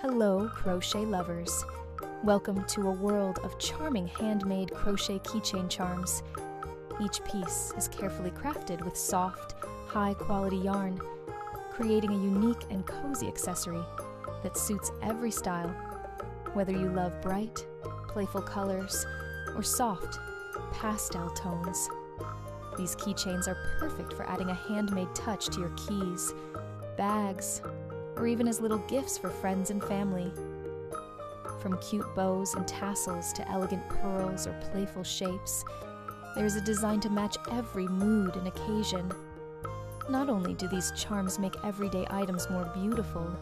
Hello, crochet lovers. Welcome to a world of charming handmade crochet keychain charms. Each piece is carefully crafted with soft, high-quality yarn, creating a unique and cozy accessory that suits every style, whether you love bright, playful colors or soft, pastel tones. These keychains are perfect for adding a handmade touch to your keys, bags, or even as little gifts for friends and family. From cute bows and tassels to elegant pearls or playful shapes, there is a design to match every mood and occasion. Not only do these charms make everyday items more beautiful,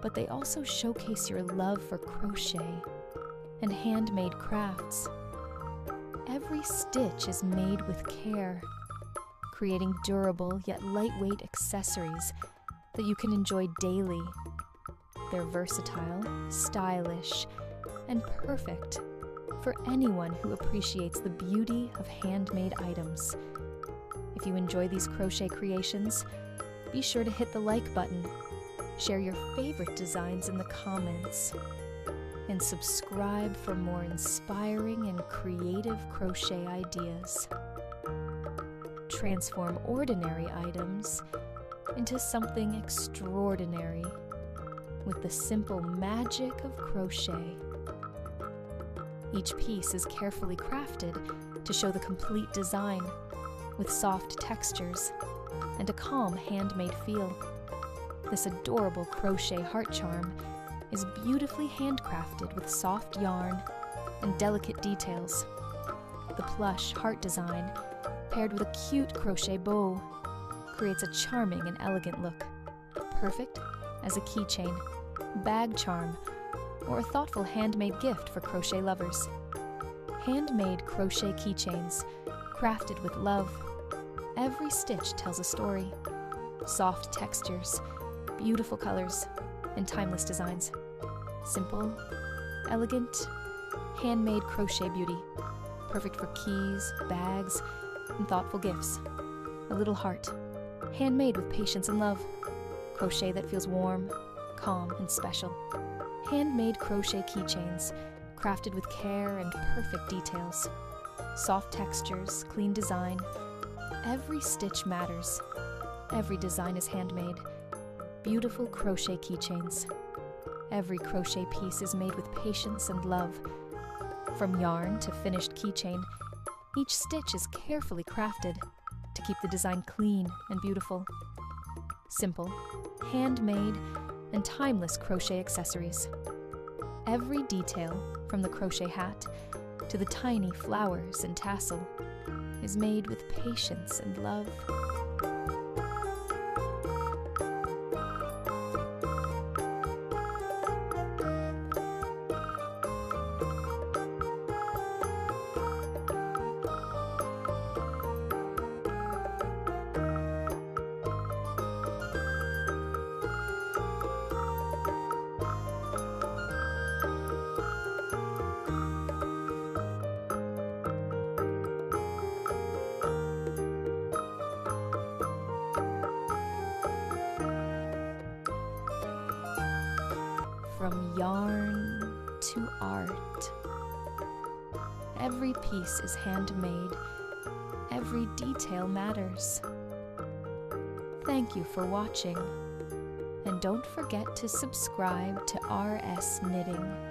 but they also showcase your love for crochet and handmade crafts. Every stitch is made with care, creating durable yet lightweight accessories that you can enjoy daily. They're versatile, stylish, and perfect for anyone who appreciates the beauty of handmade items. If you enjoy these crochet creations, be sure to hit the like button, share your favorite designs in the comments, and subscribe for more inspiring and creative crochet ideas. Transform ordinary items into something extraordinary with the simple magic of crochet. Each piece is carefully crafted to show the complete design with soft textures and a calm handmade feel. This adorable crochet heart charm is beautifully handcrafted with soft yarn and delicate details. The plush heart design, paired with a cute crochet bow, creates a charming and elegant look, perfect as a keychain, bag charm, or a thoughtful handmade gift for crochet lovers. Handmade crochet keychains, crafted with love. Every stitch tells a story. Soft textures, beautiful colors, and timeless designs. Simple, elegant, handmade crochet beauty, perfect for keys, bags, and thoughtful gifts. A little heart, handmade with patience and love. Crochet that feels warm, calm, and special. Handmade crochet keychains, crafted with care and perfect details. Soft textures, clean design. Every stitch matters. Every design is handmade. Beautiful crochet keychains. Every crochet piece is made with patience and love. From yarn to finished keychain, each stitch is carefully crafted to keep the design clean and beautiful. Simple, handmade, and timeless crochet accessories. Every detail, from the crochet hat to the tiny flowers and tassel, is made with patience and love. From yarn to art. Every piece is handmade. Every detail matters. Thank you for watching. And don't forget to subscribe to RS Knitting.